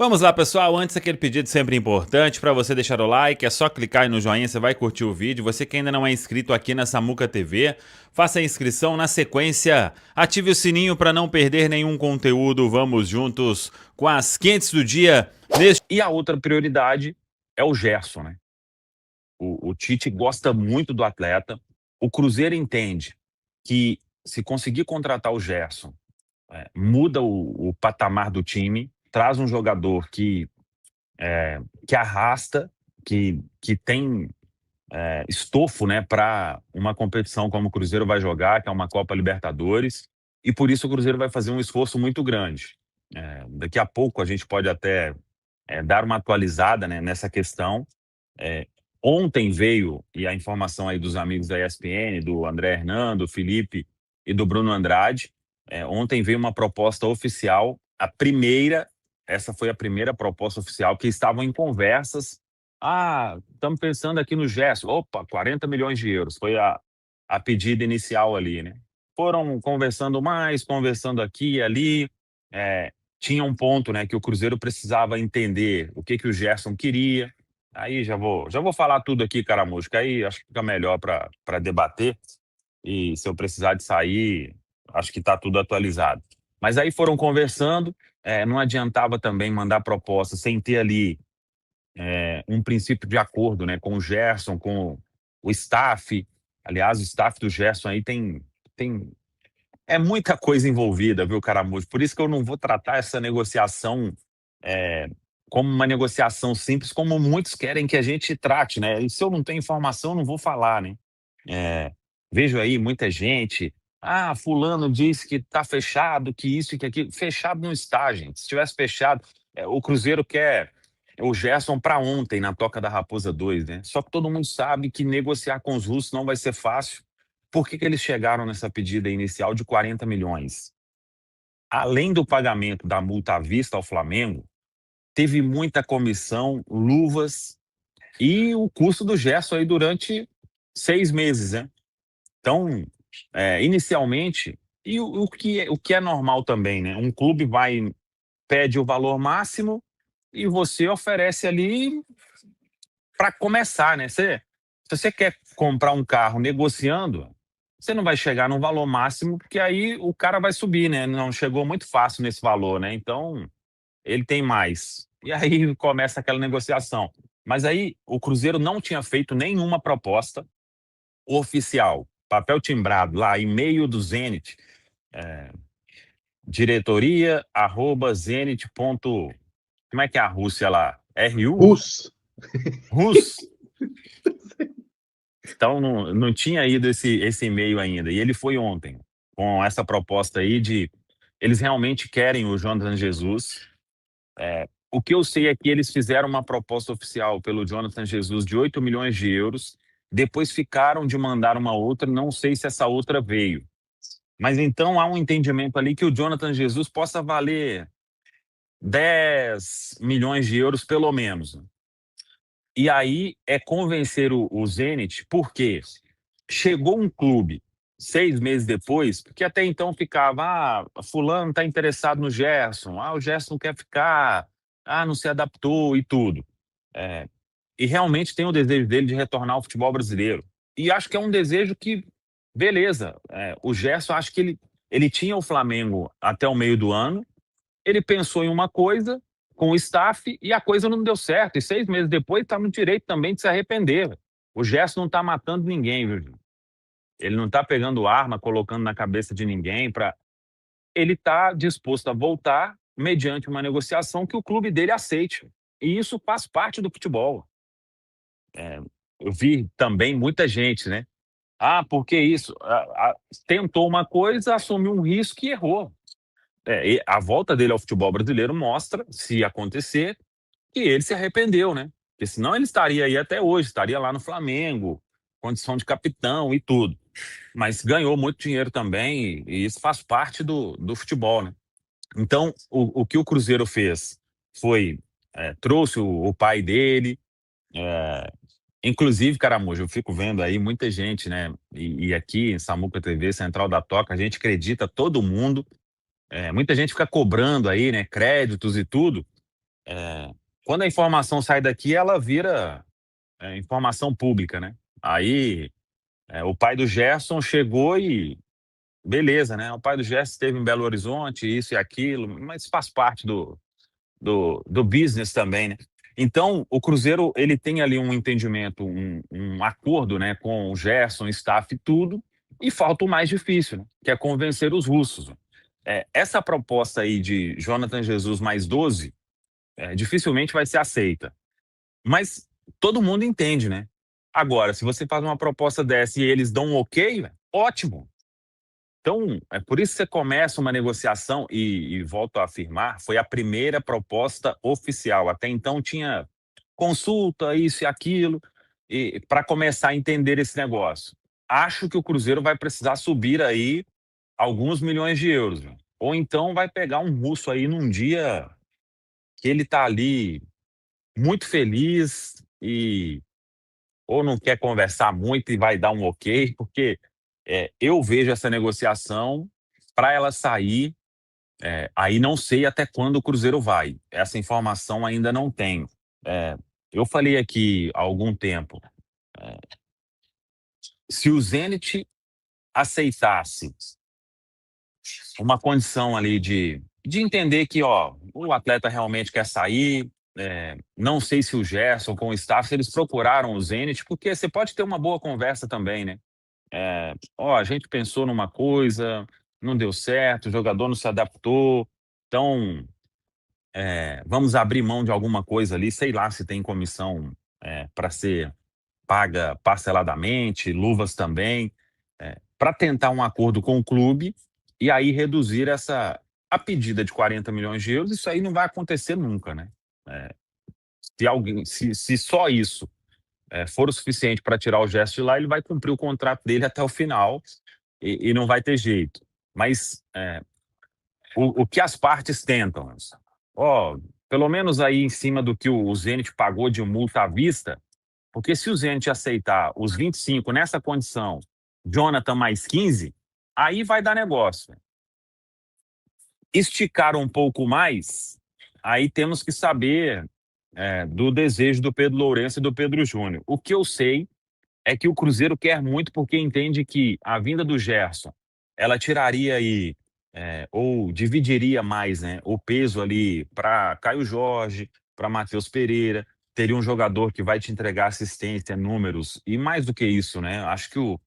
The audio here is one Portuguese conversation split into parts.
Vamos lá, pessoal. Antes, aquele pedido sempre importante para você deixar o like. É só clicar aí no joinha, você vai curtir o vídeo. Você que ainda não é inscrito aqui na Samuca TV, faça a inscrição. Na sequência, ative o sininho para não perder nenhum conteúdo. Vamos juntos com as quentes do dia. E a outra prioridade é o Gerson, né? O Tite gosta muito do atleta. O Cruzeiro entende que se conseguir contratar o Gerson, muda o patamar do time, traz um jogador que arrasta, que tem estofo, né, para uma competição como o Cruzeiro vai jogar, que é uma Copa Libertadores, e por isso o Cruzeiro vai fazer um esforço muito grande. Daqui a pouco a gente pode até dar uma atualizada, né, nessa questão. Ontem veio, e a informação aí dos amigos da ESPN, do André Hernando, do Felipe e do Bruno Andrade, ontem veio uma proposta oficial, essa foi a primeira proposta oficial, que estavam em conversas. Estamos pensando aqui no Gerson. Opa, 40 milhões de euros, foi a pedida inicial ali, né? Foram conversando mais, conversando aqui e ali, tinha um ponto, né, que o Cruzeiro precisava entender o que o Gerson queria. Aí já vou falar tudo aqui, Caramujo, que aí acho que fica melhor para debater. E se eu precisar de sair, acho que está tudo atualizado. Mas aí foram conversando, não adiantava também mandar proposta sem ter ali um princípio de acordo, né, com o Gerson, com o staff. Aliás, o staff do Gerson aí tem muita coisa envolvida, viu, Caramujo? Por isso que eu não vou tratar essa negociação é, como uma negociação simples, como muitos querem que a gente trate, né? E se eu não tenho informação, eu não vou falar, né? É, vejo aí muita gente. Fulano disse que está fechado, que isso e que aquilo. Fechado não está, gente. Se tivesse fechado, o Cruzeiro quer o Gerson para ontem, na Toca da Raposa 2, né? Só que todo mundo sabe que negociar com os russos não vai ser fácil. Por que eles chegaram nessa pedida inicial de 40 milhões? Além do pagamento da multa à vista ao Flamengo, teve muita comissão, luvas e o custo do Gerson aí durante 6 meses, né? Então, inicialmente, e o que é normal também, né? Um clube pede o valor máximo e você oferece ali para começar, né? Se você quer comprar um carro negociando, você não vai chegar no valor máximo, porque aí o cara vai subir, né? Não chegou muito fácil nesse valor, né? Então, ele tem mais. E aí começa aquela negociação. Mas aí o Cruzeiro não tinha feito nenhuma proposta oficial, papel timbrado lá, e-mail do Zenit, diretoria@zenit. Como é que é a Rússia lá? RU? Russo. Rus? Então não tinha ido esse e-mail ainda. E ele foi ontem, com essa proposta aí de eles realmente querem o Jonathan Jesus. O que eu sei é que eles fizeram uma proposta oficial pelo Jonathan Jesus de 8 milhões de euros, depois ficaram de mandar uma outra, não sei se essa outra veio. Mas então há um entendimento ali que o Jonathan Jesus possa valer 10 milhões de euros pelo menos. E aí é convencer o Zenit, porque chegou um clube 6 meses depois, porque até então ficava, fulano está interessado no Gerson, o Gerson não quer ficar, não se adaptou e tudo. E realmente tem o desejo dele de retornar ao futebol brasileiro. E acho que é um desejo que, beleza, o Gerson, acho que ele tinha o Flamengo até o meio do ano, ele pensou em uma coisa com o staff e a coisa não deu certo. E 6 meses depois está no direito também de se arrepender. O Gerson não está matando ninguém, viu? Ele não está pegando arma, colocando na cabeça de ninguém. Ele está disposto a voltar mediante uma negociação que o clube dele aceite. E isso faz parte do futebol. Eu vi também muita gente, né? Por que isso? Tentou uma coisa, assumiu um risco e errou. E a volta dele ao futebol brasileiro mostra, se acontecer, que ele se arrependeu, né? Porque senão ele estaria aí até hoje, estaria lá no Flamengo, condição de capitão e tudo. Mas ganhou muito dinheiro também, e isso faz parte do futebol, né? Então, o que o Cruzeiro fez foi, trouxe o pai dele, inclusive, Caramujo, eu fico vendo aí muita gente, né? E aqui em Samuca TV, Central da Toca, a gente acredita, todo mundo, muita gente fica cobrando aí, né? Créditos e tudo. Quando a informação sai daqui, ela vira informação pública, né? Aí o pai do Gerson chegou e beleza, né? O pai do Gerson esteve em Belo Horizonte, isso e aquilo, mas faz parte do business também, né? Então, o Cruzeiro, ele tem ali um entendimento, um acordo, né, com o Gerson, staff e tudo, e falta o mais difícil, né, que é convencer os russos. Essa proposta aí de Jonathan Jesus mais 12, dificilmente vai ser aceita. Mas todo mundo entende, né? Agora, se você faz uma proposta dessa e eles dão um ok, ótimo. Então, é por isso que você começa uma negociação e volto a afirmar, foi a primeira proposta oficial. Até então tinha consulta, isso e aquilo, e para começar a entender esse negócio. Acho que o Cruzeiro vai precisar subir aí alguns milhões de euros, né? Ou então vai pegar um russo aí num dia que ele tá ali muito feliz e ou não quer conversar muito e vai dar um ok, porque eu vejo essa negociação para ela sair. Aí não sei até quando o Cruzeiro vai. Essa informação ainda não tenho. É, eu falei aqui há algum tempo, se o Zenit aceitasse uma condição ali de entender que ó, o atleta realmente quer sair, não sei se o Gerson com o staff, se eles procuraram o Zenit, porque você pode ter uma boa conversa também, né? Ó, a gente pensou numa coisa, não deu certo, o jogador não se adaptou, então vamos abrir mão de alguma coisa ali, sei lá se tem comissão para ser paga parceladamente, luvas também, para tentar um acordo com o clube e aí reduzir a pedida de 40 milhões de euros, isso aí não vai acontecer nunca, né? Se só isso for o suficiente para tirar o Gerson de lá, ele vai cumprir o contrato dele até o final e não vai ter jeito. Mas o que as partes tentam, ó, pelo menos aí em cima do que o Zenit pagou de multa à vista, porque se o Zenit aceitar os 25 nessa condição, Jonathan mais 15, aí vai dar negócio. Esticar um pouco mais, aí temos que saber do desejo do Pedro Lourenço e do Pedro Júnior. O que eu sei é que o Cruzeiro quer muito porque entende que a vinda do Gerson, ela tiraria aí, ou dividiria mais, né, o peso ali para Caio Jorge, para Matheus Pereira, teria um jogador que vai te entregar assistência, números, e mais do que isso, né, acho que o,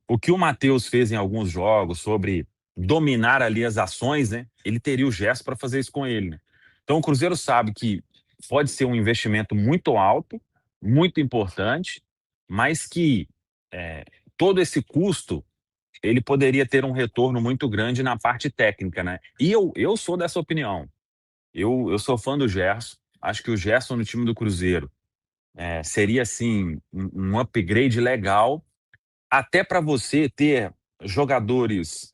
o que o Matheus fez em alguns jogos sobre dominar ali as ações, né, ele teria o Gerson para fazer isso com ele, né? Então o Cruzeiro sabe que pode ser um investimento muito alto, muito importante, mas que todo esse custo ele poderia ter um retorno muito grande na parte técnica, né? E eu sou dessa opinião. Eu sou fã do Gerson. Acho que o Gerson no time do Cruzeiro seria assim um upgrade legal, até para você ter jogadores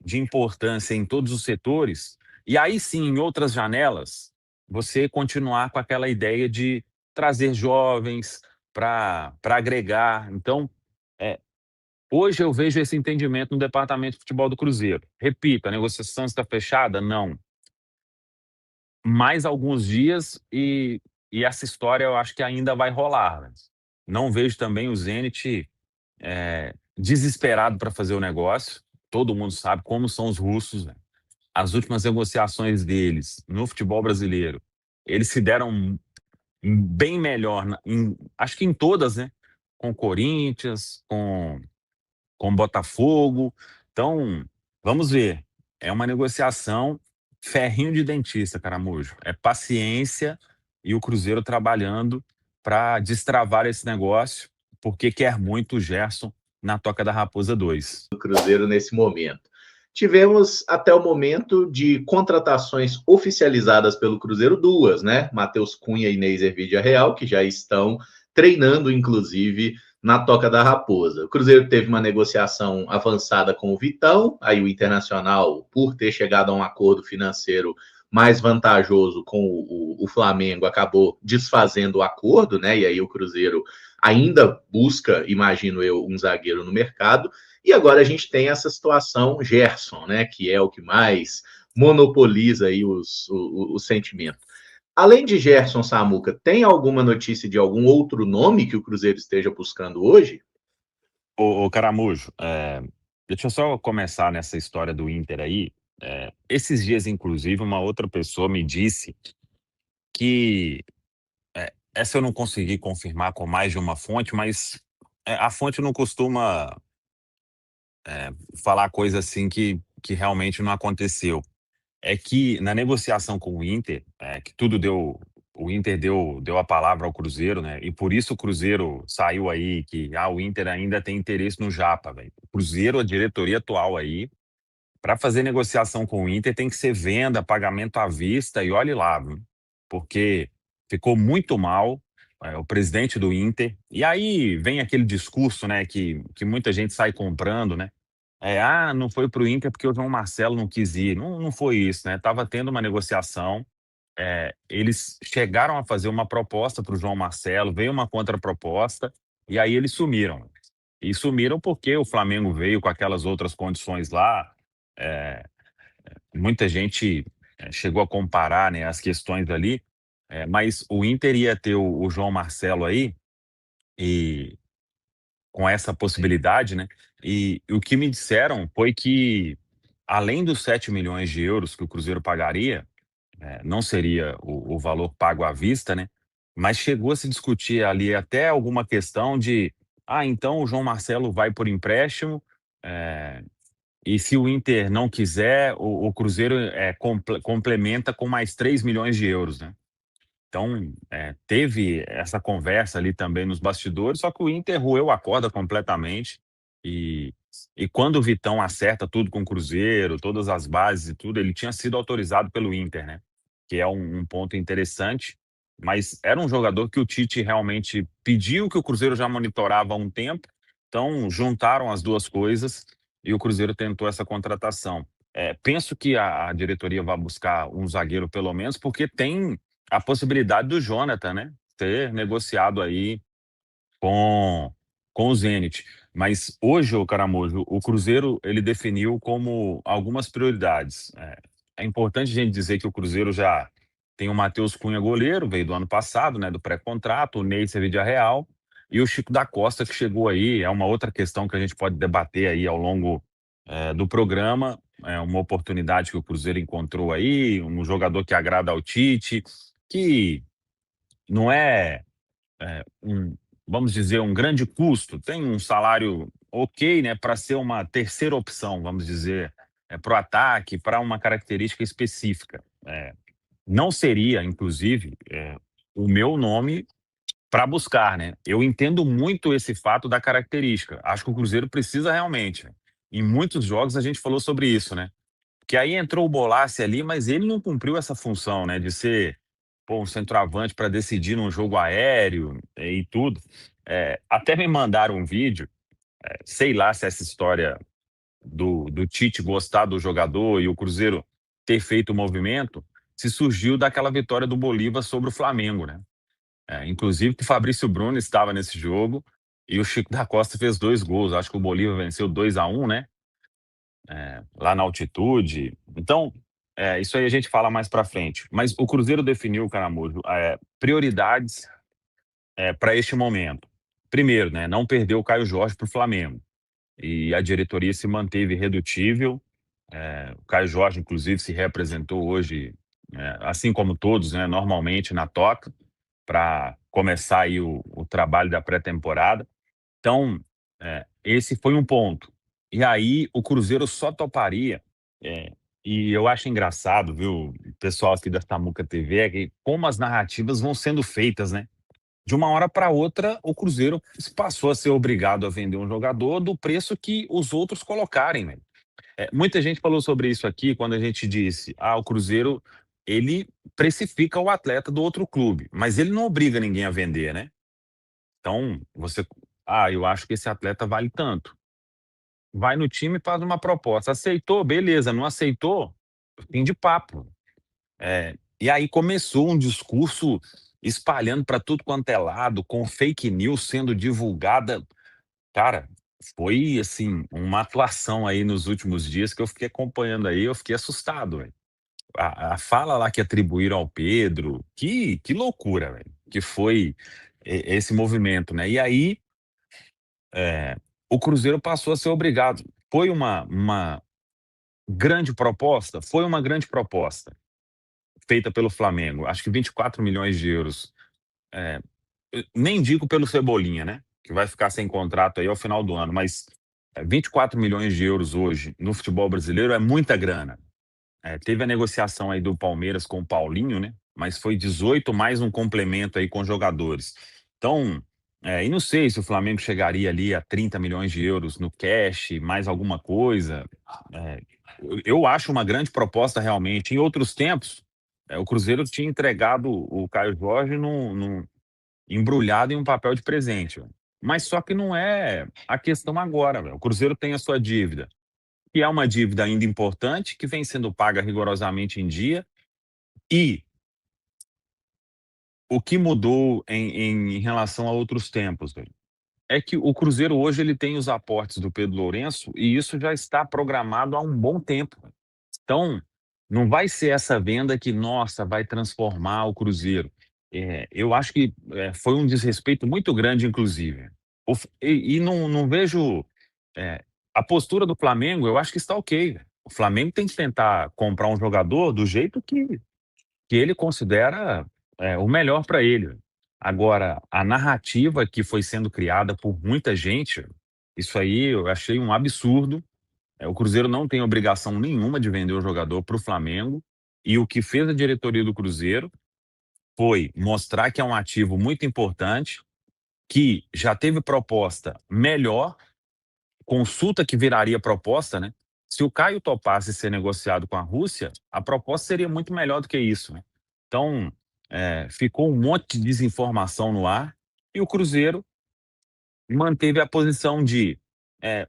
de importância em todos os setores. E aí sim, em outras janelas, você continuar com aquela ideia de trazer jovens para agregar. Então, hoje eu vejo esse entendimento no departamento de futebol do Cruzeiro. Repito, a negociação está fechada? Não. Mais alguns dias e essa história eu acho que ainda vai rolar, né? Não vejo também o Zenit desesperado para fazer o negócio. Todo mundo sabe como são os russos, né? As últimas negociações deles no futebol brasileiro, eles se deram bem melhor, acho que em todas, né? Com o Corinthians, com o Botafogo. Então, vamos ver. É uma negociação ferrinho de dentista, Caramujo. É paciência e o Cruzeiro trabalhando para destravar esse negócio, porque quer muito o Gerson na Toca da Raposa 2. Do Cruzeiro nesse momento. Tivemos até o momento de contratações oficializadas pelo Cruzeiro, duas, né? Matheus Cunha e Neiser Vidiarreal, que já estão treinando, inclusive, na Toca da Raposa. O Cruzeiro teve uma negociação avançada com o Vitão, aí o Internacional, por ter chegado a um acordo financeiro mais vantajoso com o Flamengo, acabou desfazendo o acordo, né? E aí o Cruzeiro ainda busca, imagino eu, um zagueiro no mercado. E agora a gente tem essa situação Gerson, né? Que é o que mais monopoliza aí o sentimento. Além de Gerson, Samuca, tem alguma notícia de algum outro nome que o Cruzeiro esteja buscando hoje? Ô Caramujo, deixa eu só começar nessa história do Inter aí. Esses dias, inclusive, uma outra pessoa me disse que, essa eu não consegui confirmar com mais de uma fonte, mas a fonte não costuma falar coisa assim que realmente não aconteceu. É que na negociação com o Inter, que tudo deu, o Inter deu a palavra ao Cruzeiro, né? E por isso o Cruzeiro saiu aí que o Inter ainda tem interesse no Japa, velho. O Cruzeiro, a diretoria atual aí, para fazer negociação com o Inter tem que ser venda, pagamento à vista e olhe lá, viu? Porque ficou muito mal, o presidente do Inter. E aí vem aquele discurso, né, que muita gente sai comprando, né? Não foi pro Inter porque o João Marcelo não quis ir. Não, não foi isso, né? Tava tendo uma negociação, eles chegaram a fazer uma proposta para o João Marcelo, veio uma contraproposta, e aí eles sumiram. E sumiram porque o Flamengo veio com aquelas outras condições lá. eh, Muita gente chegou a comparar, né, as questões ali, mas o Inter ia ter o João Marcelo aí, e com essa possibilidade, né? E o que me disseram foi que, além dos 7 milhões de euros que o Cruzeiro pagaria, não seria o valor pago à vista, né? Mas chegou a se discutir ali até alguma questão de, então o João Marcelo vai por empréstimo, eh, e se o Inter não quiser, o Cruzeiro complementa com mais 3 milhões de euros, né? Então, teve essa conversa ali também nos bastidores, só que o Inter roeu a corda completamente. E, e quando o Vitão acerta tudo com o Cruzeiro, todas as bases e tudo, ele tinha sido autorizado pelo Inter, né? Que é um ponto interessante. Mas era um jogador que o Tite realmente pediu, que o Cruzeiro já monitorava há um tempo. Então, juntaram as duas coisas e o Cruzeiro tentou essa contratação. Penso que a diretoria vai buscar um zagueiro, pelo menos, porque tem a possibilidade do Jonathan, né, ter negociado aí com com o Zenit. Mas hoje, ô Caramojo, o Cruzeiro ele definiu como algumas prioridades. É importante a gente dizer que o Cruzeiro já tem o Matheus Cunha goleiro, veio do ano passado, né, do pré-contrato, o Ney Sevilla Real e o Chico da Costa que chegou aí. É uma outra questão que a gente pode debater aí ao longo do programa. É uma oportunidade que o Cruzeiro encontrou aí, um jogador que agrada ao Tite, que não vamos dizer, um grande custo, tem um salário ok, né, para ser uma terceira opção, vamos dizer, para o ataque, para uma característica específica. Não seria, inclusive, o meu nome para buscar, né? Eu entendo muito esse fato da característica. Acho que o Cruzeiro precisa realmente. Em muitos jogos a gente falou sobre isso, né? Que aí entrou o Bolassi ali, mas ele não cumpriu essa função, né, de ser, pô, um centroavante para decidir num jogo aéreo e tudo. Até me mandaram um vídeo, sei lá se essa história do Tite gostar do jogador e o Cruzeiro ter feito o movimento, se surgiu daquela vitória do Bolívar sobre o Flamengo, né? Inclusive que o Fabrício Bruno estava nesse jogo e o Chico da Costa fez 2 gols. Acho que o Bolívar venceu 2-1, né? Lá na altitude. Então, isso aí a gente fala mais para frente. Mas o Cruzeiro definiu, Caramujo, prioridades para este momento. Primeiro, né, não perder o Caio Jorge para o Flamengo. E a diretoria se manteve irredutível. O Caio Jorge, inclusive, se representou hoje, assim como todos, né, normalmente na toca, para começar aí o trabalho da pré-temporada. Então, esse foi um ponto. E aí o Cruzeiro só toparia, e eu acho engraçado, viu, o pessoal aqui da Samuca TV, é que como as narrativas vão sendo feitas, né? De uma hora para outra, o Cruzeiro passou a ser obrigado a vender um jogador do preço que os outros colocarem, né? Muita gente falou sobre isso aqui quando a gente disse, o Cruzeiro, ele precifica o atleta do outro clube, mas ele não obriga ninguém a vender, né? Então, eu acho que esse atleta vale tanto. Vai no time e faz uma proposta. Aceitou, beleza. Não aceitou, fim de papo. E aí começou um discurso espalhando para tudo quanto é lado, com fake news sendo divulgada. Cara, foi assim, uma atuação aí nos últimos dias que eu fiquei acompanhando aí, eu fiquei assustado, velho. a fala lá que atribuíram ao Pedro, que loucura, velho, que foi esse movimento, né? E aí, o Cruzeiro passou a ser obrigado. Foi uma grande proposta? Foi uma grande proposta feita pelo Flamengo. Acho que 24 milhões de euros. Nem digo pelo Cebolinha, né? Que vai ficar sem contrato aí ao final do ano, mas 24 milhões de euros hoje no futebol brasileiro é muita grana. Teve a negociação aí do Palmeiras com o Paulinho, né? Mas foi 18 mais um complemento aí com jogadores. Então, e não sei se o Flamengo chegaria ali a 30 milhões de euros no cash, mais alguma coisa. É, eu acho uma grande proposta realmente. Em outros tempos, o Cruzeiro tinha entregado o Caio Jorge embrulhado em um papel de presente. Velho. Mas só que não é a questão agora. Velho. O Cruzeiro tem a sua dívida, que é uma dívida ainda importante, que vem sendo paga rigorosamente em dia, e o que mudou em relação a outros tempos, velho, é que o Cruzeiro hoje ele tem os aportes do Pedro Lourenço e isso já está programado há um bom tempo. Velho. Então, não vai ser essa venda que, nossa, vai transformar o Cruzeiro. Eu acho que foi um desrespeito muito grande, inclusive. E não vejo. é, a postura do Flamengo, eu acho que está ok. Velho. O Flamengo tem que tentar comprar um jogador do jeito que ele considera o melhor para ele. Agora, a narrativa que foi sendo criada por muita gente, isso aí eu achei um absurdo. O Cruzeiro não tem obrigação nenhuma de vender o jogador para o Flamengo. E o que fez a diretoria do Cruzeiro foi mostrar que é um ativo muito importante, que já teve proposta melhor, consulta que viraria proposta, né? Se o Caio topasse ser negociado com a Rússia, a proposta seria muito melhor do que isso, né? Então, ficou um monte de desinformação no ar e o Cruzeiro manteve a posição de é,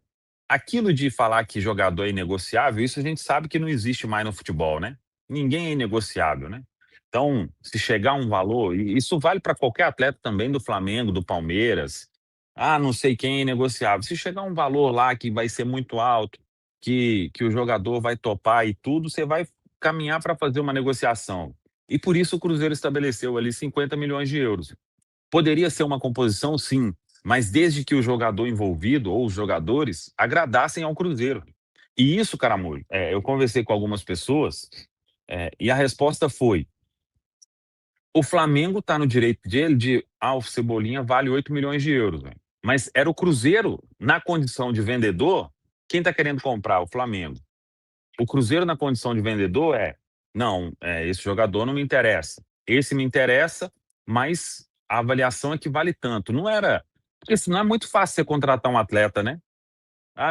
aquilo de falar que jogador é inegociável, isso a gente sabe que não existe mais no futebol, né? Ninguém é inegociável, né? Então, se chegar um valor, e isso vale para qualquer atleta também do Flamengo, do Palmeiras, não sei quem é inegociável. Se chegar um valor lá que vai ser muito alto, que o jogador vai topar e tudo, você vai caminhar para fazer uma negociação. E por isso o Cruzeiro estabeleceu ali 50 milhões de euros. Poderia ser uma composição, sim, mas desde que o jogador envolvido ou os jogadores agradassem ao Cruzeiro. E isso, Caramulho, eu conversei com algumas pessoas e a resposta foi: o Flamengo está no direito dele de, o Cebolinha vale 8 milhões de euros. Véio. Mas era o Cruzeiro, na condição de vendedor, quem está querendo comprar? O Flamengo. O Cruzeiro, na condição de vendedor, não, esse jogador não me interessa. Esse me interessa, mas a avaliação é que vale tanto. Não era. Porque senão é muito fácil você contratar um atleta, né?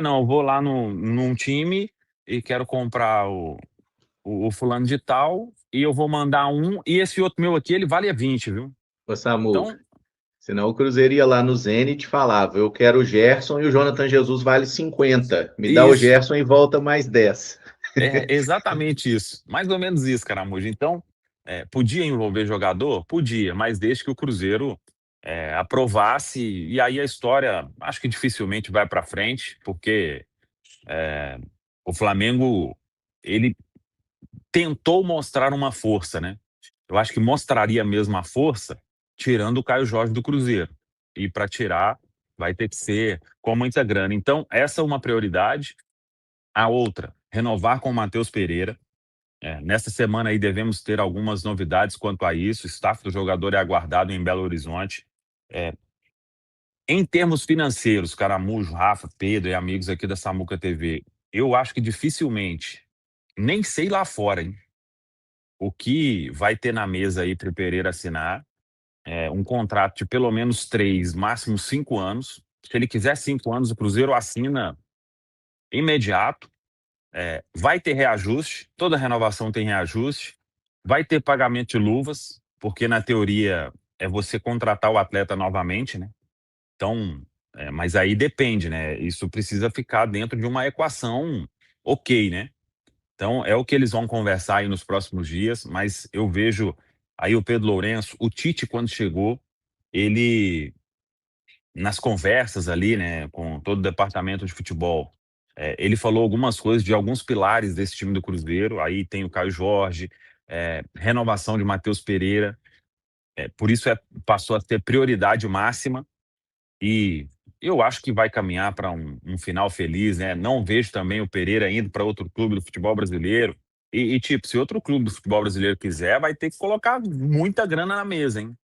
Não, eu vou lá num time e quero comprar o fulano de tal e eu vou mandar um, e esse outro meu aqui, ele vale 20, viu? Ô, Samuca, Então, senão o Cruzeiro ia lá no Zenit e falava, eu quero o Gerson e o Jonathan Jesus vale 50. Me dá o isso. Gerson e volta mais 10. É exatamente isso. Mais ou menos isso, Caramujo. Então, podia envolver jogador? Podia, mas desde que o Cruzeiro aprovasse, e aí a história acho que dificilmente vai para frente, porque o Flamengo ele tentou mostrar uma força, né? Eu acho que mostraria mesmo a força tirando o Caio Jorge do Cruzeiro. E para tirar, vai ter que ser com muita grana. Então, essa é uma prioridade. A outra, renovar com o Matheus Pereira. Nesta semana aí devemos ter algumas novidades quanto a isso. O staff do jogador é aguardado em Belo Horizonte. Em termos financeiros, Caramujo, Rafa, Pedro e amigos aqui da Samuca TV, eu acho que dificilmente, nem sei lá fora, hein, o que vai ter na mesa aí para o Pereira assinar um contrato de pelo menos 3, máximo 5 anos. Se ele quiser 5 anos, o Cruzeiro assina imediato. Vai ter reajuste, toda renovação tem reajuste. Vai ter pagamento de luvas, porque na teoria é você contratar o atleta novamente, né? Então, mas aí depende, né? Isso precisa ficar dentro de uma equação ok, né? Então, é o que eles vão conversar aí nos próximos dias, mas eu vejo aí o Pedro Lourenço, o Tite, quando chegou, ele, nas conversas ali, né, com todo o departamento de futebol, Ele falou algumas coisas de alguns pilares desse time do Cruzeiro, aí tem o Caio Jorge, renovação de Matheus Pereira, por isso passou a ter prioridade máxima, e eu acho que vai caminhar para um final feliz, né? Não vejo também o Pereira indo para outro clube do futebol brasileiro, tipo, se outro clube do futebol brasileiro quiser, vai ter que colocar muita grana na mesa, hein?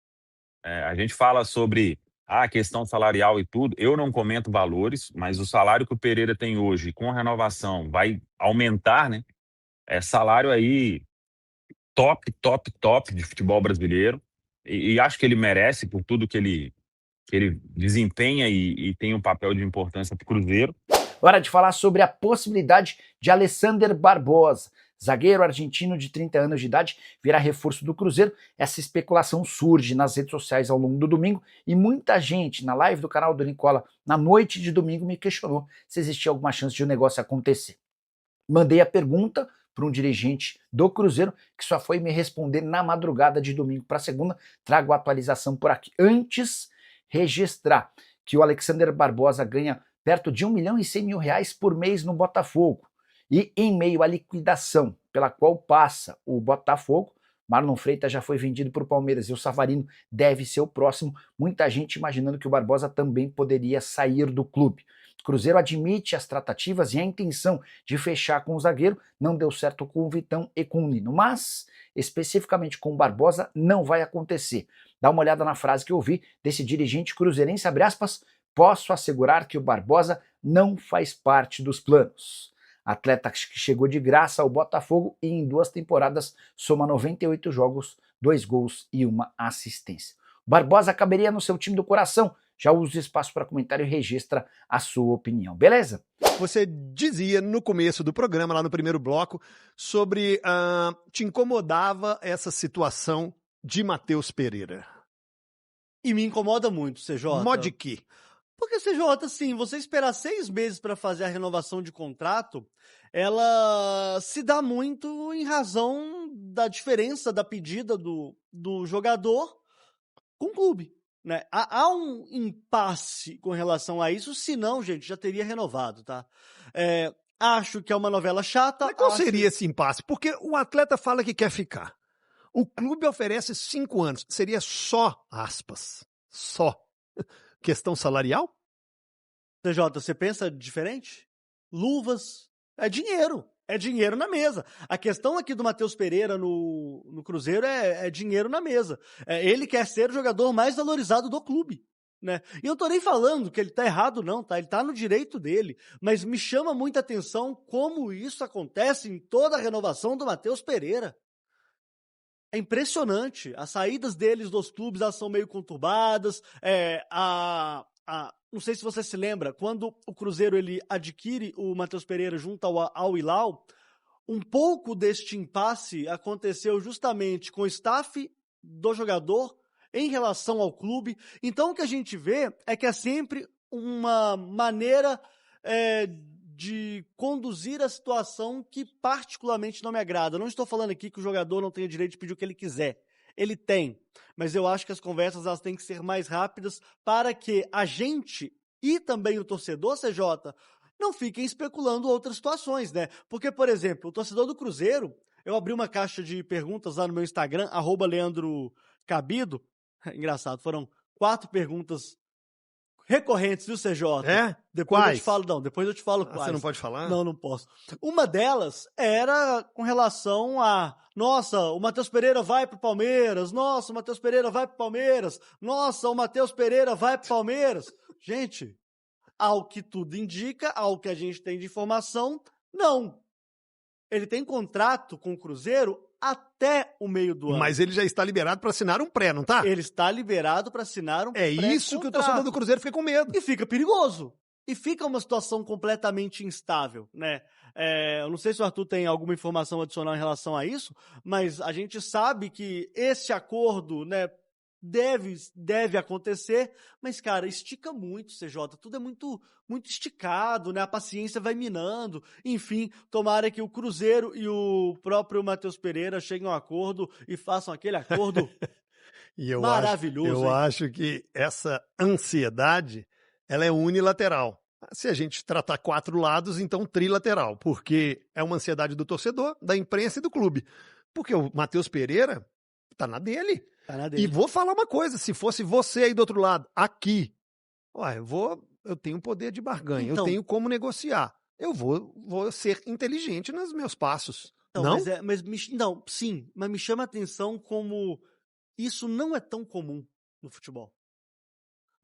A gente fala sobre a questão salarial e tudo, eu não comento valores, mas o salário que o Pereira tem hoje, com a renovação, vai aumentar, né? É salário aí top, top, top de futebol brasileiro, e acho que ele merece por tudo que ele desempenha e tem um papel de importância para o Cruzeiro. Hora de falar sobre a possibilidade de Alexander Barbosa, zagueiro argentino de 30 anos de idade, virar reforço do Cruzeiro. Essa especulação surge nas redes sociais ao longo do domingo e muita gente na live do canal do Nicola na noite de domingo me questionou se existia alguma chance de o negócio acontecer. Mandei a pergunta para um dirigente do Cruzeiro que só foi me responder na madrugada de domingo para segunda. Trago a atualização por aqui. Antes, registrar que o Alexander Barbosa ganha perto de R$1.100.000 por mês no Botafogo. E em meio à liquidação pela qual passa o Botafogo, Marlon Freitas já foi vendido para o Palmeiras e o Savarino deve ser o próximo. Muita gente imaginando que o Barbosa também poderia sair do clube. O Cruzeiro admite as tratativas e a intenção de fechar com o zagueiro. Não deu certo com o Vitão e com o Nino, mas especificamente com o Barbosa não vai acontecer. Dá uma olhada na frase que eu ouvi desse dirigente cruzeirense, abre aspas, posso assegurar que o Barbosa não faz parte dos planos. Atleta que chegou de graça ao Botafogo e em 2 temporadas soma 98 jogos, 2 gols e 1 assistência. Barbosa caberia no seu time do coração? Já usa o espaço para comentário e registra a sua opinião, beleza? Você dizia no começo do programa, lá no primeiro bloco, sobre te incomodava essa situação de Matheus Pereira. E me incomoda muito, CJ. Mod que? Porque, CJ, assim, você esperar 6 meses para fazer a renovação de contrato, ela se dá muito em razão da diferença da pedida do jogador com o clube, né? Há um impasse com relação a isso, senão, gente, já teria renovado, tá? Acho que é uma novela chata. Mas qual seria esse impasse? Porque o atleta fala que quer ficar. O clube oferece 5 anos. Seria só, aspas, só questão salarial? CJ, você pensa diferente? Luvas, é dinheiro na mesa. A questão aqui do Matheus Pereira no Cruzeiro é dinheiro na mesa. Ele quer ser o jogador mais valorizado do clube, né? E eu não tô nem falando que ele tá errado não, tá? Ele tá no direito dele, mas me chama muita atenção como isso acontece em toda a renovação do Matheus Pereira. É impressionante. As saídas deles dos clubes, elas são meio conturbadas. Não sei se você se lembra, quando o Cruzeiro ele adquire o Matheus Pereira junto ao Al Hilal, um pouco deste impasse aconteceu justamente com o staff do jogador em relação ao clube. Então o que a gente vê é que é sempre uma maneira de conduzir a situação que particularmente não me agrada. Eu não estou falando aqui que o jogador não tenha direito de pedir o que ele quiser. Ele tem, mas eu acho que as conversas elas têm que ser mais rápidas para que a gente e também o torcedor, CJ, não fiquem especulando outras situações, né? Porque, por exemplo, o torcedor do Cruzeiro, eu abri uma caixa de perguntas lá no meu Instagram, @LeandroCabido, engraçado, foram 4 perguntas recorrentes, viu, CJ? Depois Quais? eu te falo, não, depois eu te falo quais. Você não pode falar? Não posso. Uma delas era com relação a, nossa, o Matheus Pereira vai pro Palmeiras, nossa, o Matheus Pereira vai pro Palmeiras, nossa, o Matheus Pereira vai pro Palmeiras. Gente, ao que tudo indica, ao que a gente tem de informação, não. Ele tem contrato com o Cruzeiro até o meio do ano. Mas ele já está liberado para assinar um pré, não tá? Ele está liberado para assinar um pré-contrato. É isso que o torcedor do Cruzeiro fica com medo. E fica perigoso. E fica uma situação completamente instável, né? Eu não sei se o Arthur tem alguma informação adicional em relação a isso, mas a gente sabe que esse acordo, né, deve acontecer, mas, cara, estica muito, CJ, tudo é muito, muito esticado, né? A paciência vai minando, enfim, tomara que o Cruzeiro e o próprio Matheus Pereira cheguem a um acordo e façam aquele acordo maravilhoso. Eu acho que essa ansiedade, ela é unilateral. Se a gente tratar 4 lados, então trilateral, porque é uma ansiedade do torcedor, da imprensa e do clube. Porque o Matheus Pereira tá na dele. Tá na E dele. vou falar uma coisa, se fosse você aí do outro lado, aqui, eu tenho poder de barganha, Então- eu tenho como negociar. Eu vou ser inteligente nos meus passos. Então, não? não, sim, mas me chama a atenção como isso não é tão comum no futebol.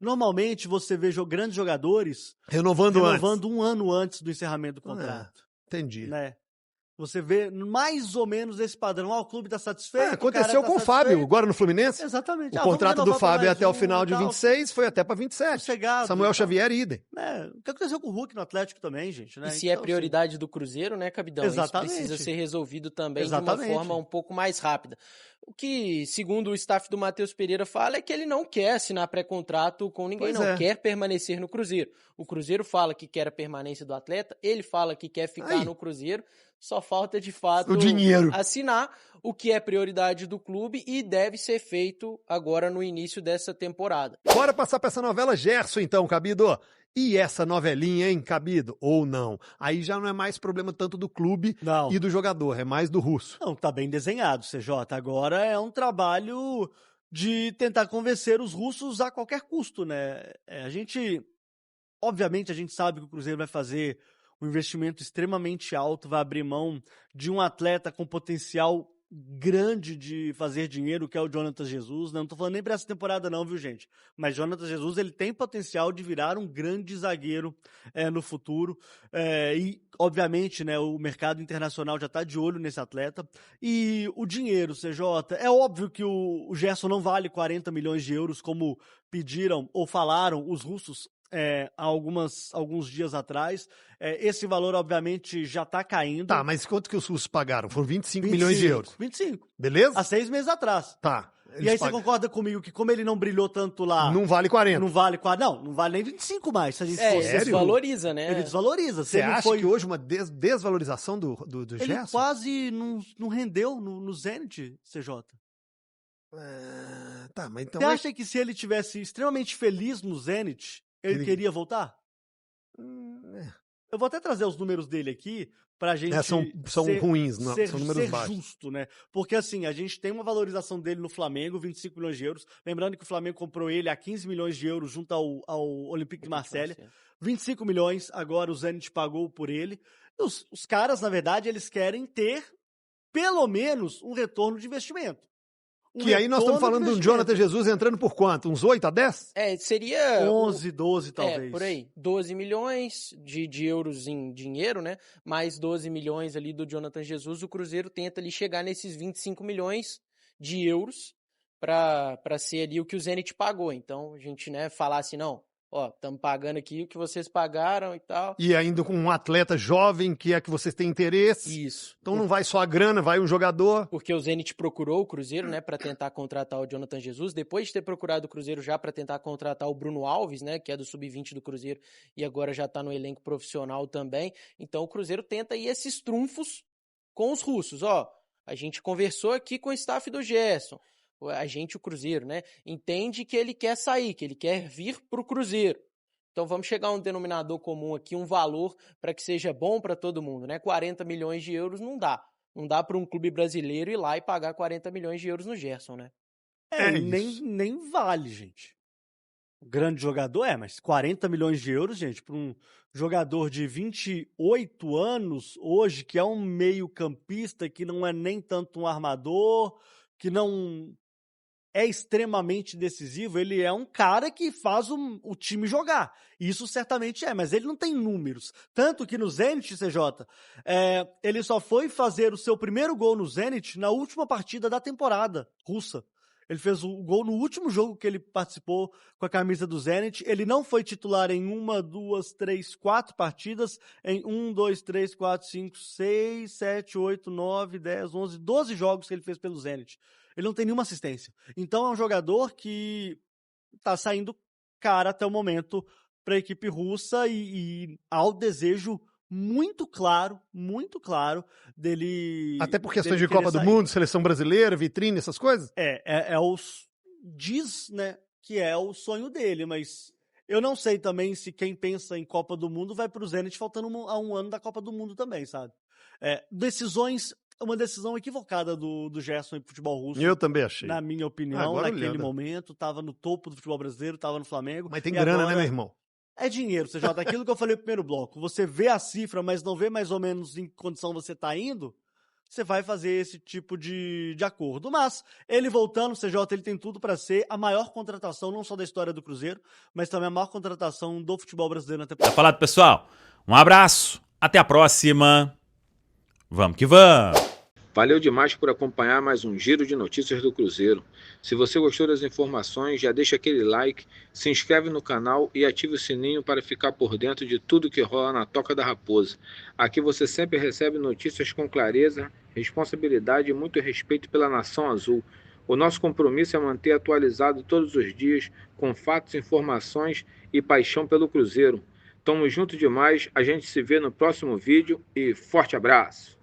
Normalmente você vê grandes jogadores Renovando renovando um ano antes do encerramento do contrato. Entendi. Né? Você vê mais ou menos esse padrão. O clube está satisfeito. o Aconteceu cara com tá o Fábio, satisfeito. agora no Fluminense. Exatamente. O vamos contrato do renovar pra Fábio é mais até o um final e de tal. 26, foi até para 27. Sossegado Samuel e tal. Xavier, idem. O que aconteceu com o Hulk no Atlético também, gente? Né? E se é Então, prioridade do Cruzeiro, né, Capitão? Exatamente. Isso precisa ser resolvido também Exatamente. de uma forma um pouco mais rápida. O que, segundo o staff do Matheus Pereira fala, é que ele não quer assinar pré-contrato com ninguém, Pois não é. quer permanecer no Cruzeiro. O Cruzeiro fala que quer a permanência do atleta, ele fala que quer ficar Aí. no Cruzeiro, só falta de fato O dinheiro. assinar, o que é prioridade do clube e deve ser feito agora no início dessa temporada. Bora passar pra essa novela Gerson, então, Cabido. E essa novelinha, hein, Cabido? Ou não? Aí já não é mais problema tanto do clube Não. e do jogador, é mais do russo. Não, tá bem desenhado, CJ. Agora é um trabalho de tentar convencer os russos a qualquer custo, né? Obviamente, a gente sabe que o Cruzeiro vai fazer um investimento extremamente alto, vai abrir mão de um atleta com potencial grande de fazer dinheiro, que é o Jonathan Jesus. Não tô falando nem para essa temporada não, viu, gente? Mas Jonathan Jesus, ele tem potencial de virar um grande zagueiro no futuro. E, obviamente, né, o mercado internacional já tá de olho nesse atleta. E o dinheiro, CJ, é óbvio que o Gerson não vale 40 milhões de euros, como pediram ou falaram os russos há alguns dias atrás. Esse valor, obviamente, já está caindo. Tá, mas quanto que os russos pagaram? Foram 25 milhões de euros. 25. Beleza? Há 6 meses atrás. Tá. E aí você concorda comigo que como ele não brilhou tanto lá... Não vale 40. Não vale 40. Não vale nem 25 mais, se a gente Ele fosse. Sério? desvaloriza, né? Ele desvaloriza. Você acha que hoje uma desvalorização do Ele Gerson? quase não rendeu no Zenit, CJ. Tá, mas então... Você acha que se ele tivesse extremamente feliz no Zenit, ele queria voltar? Eu vou até trazer os números dele aqui pra gente são ruins, não, são números ser baixos. justo, né? Porque assim, a gente tem uma valorização dele no Flamengo, 25 milhões de euros. Lembrando que o Flamengo comprou ele a 15 milhões de euros junto ao Olympique de Marseille. 25 milhões, agora o Zenit pagou por ele. Os caras, na verdade, eles querem ter pelo menos um retorno de investimento. Que aí nós estamos falando de um Jonathan Jesus entrando por quanto? Uns 8 a 10? Seria... 11, 12 talvez. Por aí. 12 milhões de euros em dinheiro, né? Mais 12 milhões ali do Jonathan Jesus. O Cruzeiro tenta ali chegar nesses 25 milhões de euros para ser ali o que o Zenit pagou. Então, a gente, né, falar assim, não, estamos pagando aqui o que vocês pagaram e tal. E ainda com um atleta jovem que é que vocês têm interesse. Isso. Então não vai só a grana, vai um jogador. Porque o Zenit procurou o Cruzeiro, né, para tentar contratar o Jonathan Jesus, depois de ter procurado o Cruzeiro já para tentar contratar o Bruno Alves, né, que é do sub-20 do Cruzeiro e agora já tá no elenco profissional também. Então o Cruzeiro tenta aí esses trunfos com os russos. A gente conversou aqui com o staff do Gerson. O Cruzeiro, né, entende que ele quer sair, que ele quer vir pro Cruzeiro. Então vamos chegar a um denominador comum aqui, um valor para que seja bom para todo mundo, né? 40 milhões de euros não dá. Não dá para um clube brasileiro ir lá e pagar 40 milhões de euros no Gerson, né? Nem vale, gente. Grande jogador mas 40 milhões de euros, gente, para um jogador de 28 anos hoje, que é um meio-campista, que não é nem tanto um armador, que não é extremamente decisivo, ele é um cara que faz o time jogar. Isso certamente mas ele não tem números. Tanto que no Zenit, CJ, ele só foi fazer o seu primeiro gol no Zenit na última partida da temporada russa. Ele fez o gol no último jogo que ele participou com a camisa do Zenit. Ele não foi titular em 1, 2, 3, 4 partidas. Em 1, 2, 3, 4, 5, 6, 7, 8, 9, 10, 11, 12 jogos que ele fez pelo Zenit. Ele não tem nenhuma assistência. Então é um jogador que tá saindo cara até o momento para a equipe russa e há o desejo muito claro dele. Até por questões dele de Copa do sair. Mundo, seleção brasileira, vitrine, essas coisas? Diz, né, que é o sonho dele, mas Eu não sei também se quem pensa em Copa do Mundo vai pro Zenit faltando a um ano da Copa do Mundo também, sabe? Uma decisão equivocada do Gerson em futebol russo. Eu também achei. Na minha opinião, Agora naquele olhando. momento, tava no topo do futebol brasileiro, tava no Flamengo. Mas tem e grana, agora né, meu irmão? É dinheiro, CJ. Aquilo que eu falei no primeiro bloco. Você vê a cifra, mas não vê mais ou menos em que condição você tá indo, você vai fazer esse tipo de acordo. Mas, ele voltando, o CJ, ele tem tudo para ser a maior contratação, não só da história do Cruzeiro, mas também a maior contratação do futebol brasileiro na temporada. Tá falado, pessoal? Um abraço, até a próxima. Vamos que vamos! Valeu demais por acompanhar mais um Giro de Notícias do Cruzeiro. Se você gostou das informações, já deixa aquele like, se inscreve no canal e ative o sininho para ficar por dentro de tudo que rola na Toca da Raposa. Aqui você sempre recebe notícias com clareza, responsabilidade e muito respeito pela Nação Azul. O nosso compromisso é manter atualizado todos os dias, com fatos, informações e paixão pelo Cruzeiro. Tamo junto demais, a gente se vê no próximo vídeo e forte abraço!